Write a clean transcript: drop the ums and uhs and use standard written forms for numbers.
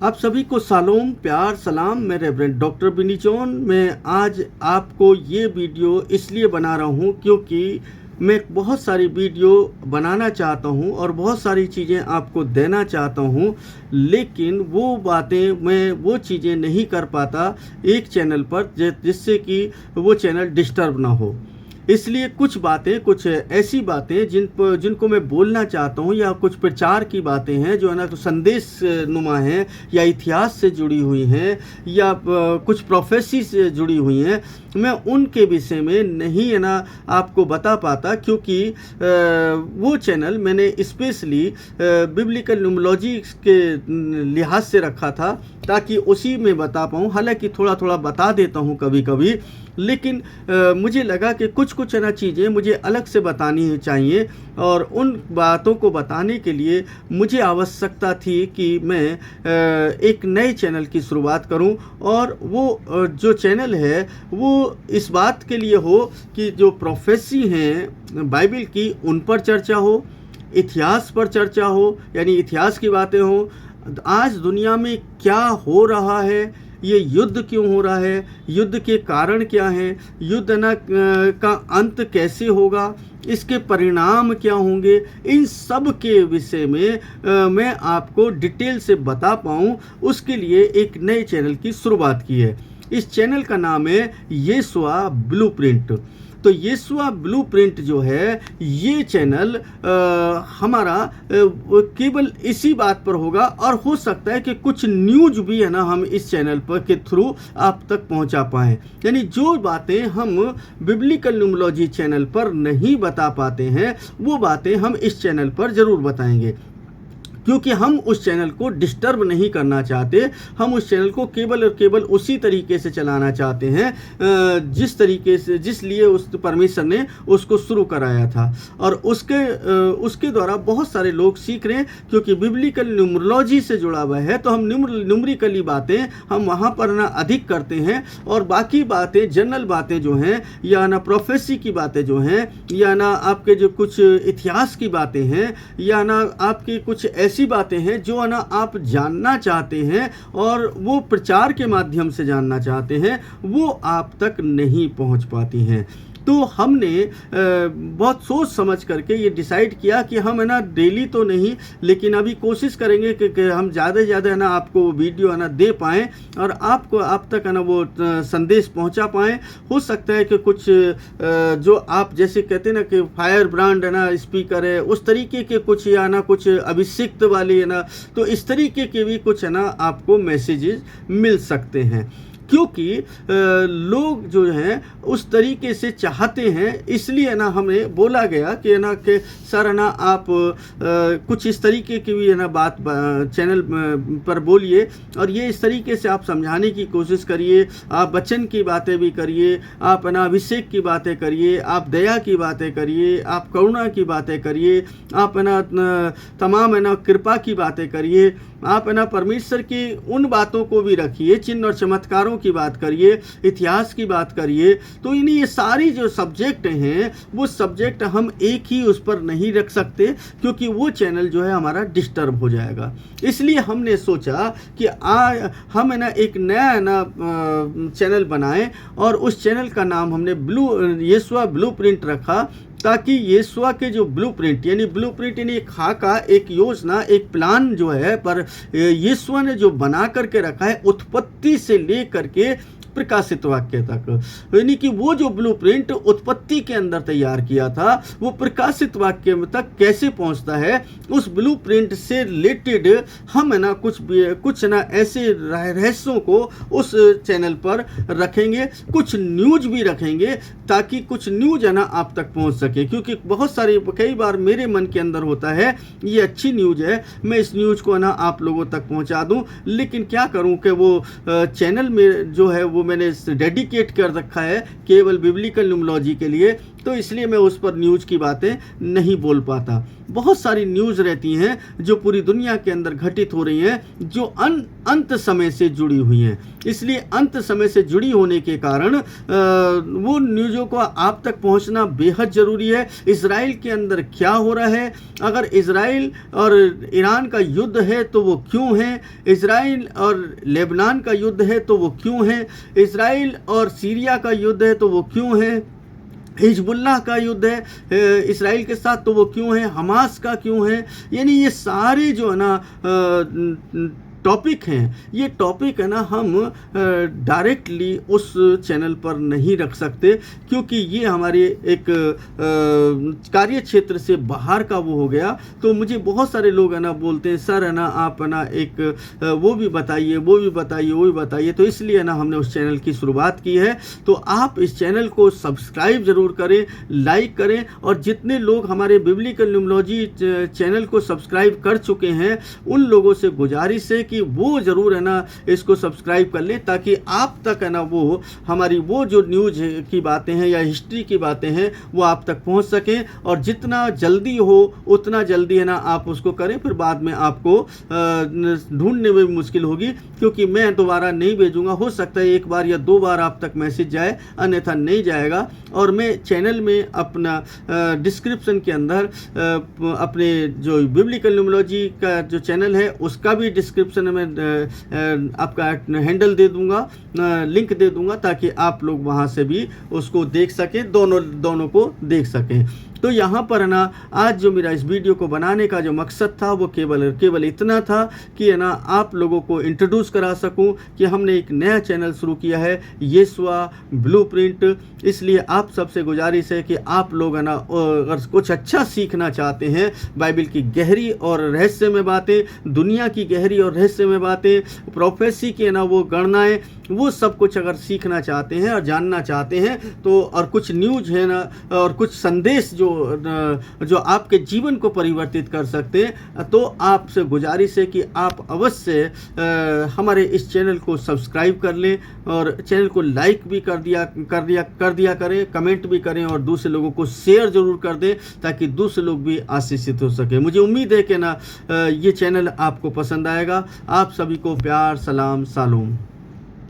आप सभी को सालोम प्यार सलाम। मैं रेवरेंड डॉक्टर बिनी जॉन। मैं आज आपको ये वीडियो इसलिए बना रहा हूँ क्योंकि मैं बहुत सारी वीडियो बनाना चाहता हूँ और बहुत सारी चीज़ें आपको देना चाहता हूँ, लेकिन वो बातें मैं वो चीज़ें नहीं कर पाता एक चैनल पर जिससे कि वो चैनल डिस्टर्ब ना हो। इसलिए कुछ बातें, कुछ ऐसी बातें जिनको मैं बोलना चाहता हूँ, या कुछ प्रचार की बातें हैं जो है ना संदेश नुमा हैं, या इतिहास से जुड़ी हुई हैं, या कुछ प्रोफेसी से जुड़ी हुई हैं, मैं उनके विषय में नहीं है ना आपको बता पाता, क्योंकि वो चैनल मैंने स्पेशली बिब्लिकल न्यूमोलॉजी के लिहाज से रखा था ताकि उसी में बता पाऊँ। हालांकि थोड़ा थोड़ा बता देता हूँ कभी कभी, लेकिन मुझे लगा कि कुछ ना चीज़ें मुझे अलग से बतानी चाहिए, और उन बातों को बताने के लिए मुझे आवश्यकता थी कि मैं एक नए चैनल की शुरुआत करूं, और वो जो चैनल है वो इस बात के लिए हो कि जो प्रोफेसी हैं बाइबल की उन पर चर्चा हो, इतिहास पर चर्चा हो, यानी इतिहास की बातें हो। आज दुनिया में क्या हो रहा है, ये युद्ध क्यों हो रहा है, युद्ध के कारण क्या हैं, युद्ध का अंत कैसे होगा, इसके परिणाम क्या होंगे, इन सब के विषय में मैं आपको डिटेल से बता पाऊँ, उसके लिए एक नए चैनल की शुरुआत की है। इस चैनल का नाम है यीशुआ ब्लूप्रिंट। तो यीशुआ ब्लूप्रिंट जो है ये चैनल हमारा केवल इसी बात पर होगा, और हो सकता है कि कुछ न्यूज भी है ना हम इस चैनल पर के थ्रू आप तक पहुंचा पाएँ। यानी जो बातें हम बिब्लिकल न्यूमोलॉजी चैनल पर नहीं बता पाते हैं वो बातें हम इस चैनल पर ज़रूर बताएंगे, क्योंकि हम उस चैनल को डिस्टर्ब नहीं करना चाहते। हम उस चैनल को केवल और केवल उसी तरीके से चलाना चाहते हैं जिस तरीके से जिसलिए उस परमेश्वर ने उसको शुरू कराया था, और उसके द्वारा बहुत सारे लोग सीख रहे हैं, क्योंकि बिब्लिकल न्यूमरोलॉजी से जुड़ा हुआ है। तो हम न्यूमरिकली बातें हम वहाँ पर ना अधिक करते हैं, और बाकी बातें जनरल बातें जो हैं, या ना प्रोफेसी की बातें जो हैं, या ना आपके जो कुछ इतिहास की बातें हैं, या ना आपकी कुछ ऐसी बातें हैं जो है ना आप जानना चाहते हैं और वो प्रचार के माध्यम से जानना चाहते हैं, वो आप तक नहीं पहुंच पाती हैं। तो हमने बहुत सोच समझ करके ये डिसाइड किया कि हम है ना डेली तो नहीं, लेकिन अभी कोशिश करेंगे कि हम ज़्यादा से ज़्यादा है ना आपको वीडियो है ना दे पाएँ, और आप तक है ना वो संदेश पहुंचा पाएँ। हो सकता है कि कुछ जो आप जैसे कहते हैं ना कि फायर ब्रांड है ना स्पीकर है, उस तरीके के कुछ, या ना कुछ अभिषिक्त वाले है ना, तो इस तरीके के भी कुछ है ना आपको मैसेजेस मिल सकते हैं, क्योंकि लोग जो हैं उस तरीके से चाहते हैं। इसलिए ना हमें बोला गया कि ना कि सर ना आप कुछ इस तरीके की भी है ना बात चैनल पर बोलिए, और ये इस तरीके से आप समझाने की कोशिश करिए। आप वचन की बातें भी करिए, आप है ना अभिषेक की बातें करिए, आप दया की बातें करिए, आप करुणा की बातें करिए, आप है ना तमाम है ना कृपा की बातें करिए, आप है ना परमेश्वर की उन बातों को भी रखिए, चिन्ह और चमत्कारों की बात करिए, इतिहास की बात करिए। तो इन्हीं ये सारी जो सब्जेक्ट हैं वो सब्जेक्ट हम एक ही उस पर नहीं रख सकते, क्योंकि वो चैनल जो है हमारा डिस्टर्ब हो जाएगा। इसलिए हमने सोचा कि हम है ना एक नया है ना चैनल बनाएं, और उस चैनल का नाम हमने यीशुआ ब्लूप्रिंट रखा, ताकि यीशुआ के जो ब्लूप्रिंट यानी एक खाका, एक योजना, एक प्लान जो है पर यीशुआ ने जो बना करके रखा है उत्पत्ति से लेकर के प्रकाशित वाक्य तक, यानी कि वो जो ब्लूप्रिंट उत्पत्ति के अंदर तैयार किया था वो प्रकाशित वाक्य तक कैसे पहुंचता है, उस ब्लूप्रिंट से रिलेटेड हम है ना कुछ ना ऐसे रहस्यों को उस चैनल पर रखेंगे, कुछ न्यूज भी रखेंगे, ताकि कुछ न्यूज है ना आप तक पहुंच सके। क्योंकि बहुत सारी कई बार मेरे मन के अंदर होता है ये अच्छी न्यूज है, मैं इस न्यूज को ना आप लोगों तक पहुंचा दूं, लेकिन क्या करूं कि वो चैनल में जो है वो मैंने डेडिकेट कर रखा है केवल बिब्लिकल न्यूमोलॉजी के लिए, तो इसलिए मैं उस पर न्यूज़ की बातें नहीं बोल पाता। बहुत सारी न्यूज़ रहती हैं जो पूरी दुनिया के अंदर घटित हो रही हैं, जो अंत समय से जुड़ी हुई हैं। इसलिए अंत समय से जुड़ी होने के कारण वो न्यूज़ों को आप तक पहुंचना बेहद ज़रूरी है। इजराइल के अंदर क्या हो रहा है, अगर इजराइल और ईरान का युद्ध है तो वो क्यों है, इजराइल और लेबनान का युद्ध है तो वो क्यों है, इजराइल और सीरिया का युद्ध है तो वो क्यों है, हिजबुल्लाह का युद्ध है इसराइल के साथ तो वो क्यों है, हमास का क्यों है। यानी ये सारे जो है ना टॉपिक हैं, ये टॉपिक है ना हम डायरेक्टली उस चैनल पर नहीं रख सकते, क्योंकि ये हमारे एक कार्य क्षेत्र से बाहर का वो हो गया। तो मुझे बहुत सारे लोग है ना बोलते हैं सर है ना आप है ना एक वो भी बताइए, वो भी बताइए, वो भी बताइए। तो इसलिए ना हमने उस चैनल की शुरुआत की है। तो आप इस चैनल को सब्सक्राइब ज़रूर करें, लाइक करें, और जितने लोग हमारे बिब्लिकल न्यूमरोलॉजी चैनल को सब्सक्राइब कर चुके हैं उन लोगों से गुजारिश है कि वो ज़रूर है ना इसको सब्सक्राइब कर लें, ताकि आप तक है ना वो हमारी वो जो न्यूज़ की बातें हैं या हिस्ट्री की बातें हैं वो आप तक पहुंच सकें। और जितना जल्दी हो उतना जल्दी है ना आप उसको करें, फिर बाद में आपको ढूंढने में भी मुश्किल होगी, क्योंकि मैं दोबारा नहीं भेजूंगा। हो सकता है एक बार या दो बार आप तक मैसेज जाए, अन्यथा नहीं जाएगा। और मैं चैनल में अपना डिस्क्रिप्शन के अंदर अपने जो बिब्लिकल न्यूमरोलॉजी का जो चैनल है उसका भी डिस्क्रिप्शन में आपका हैंडल दे दूंगा, लिंक दे दूंगा, ताकि आप लोग वहां से भी उसको देख सकें, दोनों को देख सकें। तो यहाँ पर है ना आज जो मेरा इस वीडियो को बनाने का जो मकसद था वो केवल इतना था कि है ना आप लोगों को इंट्रोड्यूस करा सकूं कि हमने एक नया चैनल शुरू किया है, येसुआ ब्लूप्रिंट। इसलिए आप सबसे गुजारिश है कि आप लोग है ना अगर कुछ अच्छा सीखना चाहते हैं, बाइबल की गहरी और रहस्यमय बातें, दुनिया की गहरी और रहस्यमय बातें, प्रोफेसी की है ना वो गणनाएँ, वो सब कुछ अगर सीखना चाहते हैं और जानना चाहते हैं तो, और कुछ न्यूज़ है ना और कुछ संदेश जो आपके जीवन को परिवर्तित कर सकते हैं, तो आपसे गुजारिश है कि आप अवश्य हमारे इस चैनल को सब्सक्राइब कर लें और चैनल को लाइक भी कर दिया करें, कमेंट भी करें और दूसरे लोगों को शेयर ज़रूर कर दें, ताकि दूसरे लोग भी आशीषित हो सके। मुझे उम्मीद है कि ना ये चैनल आपको पसंद आएगा। आप सभी को प्यार, सलाम, सालूम।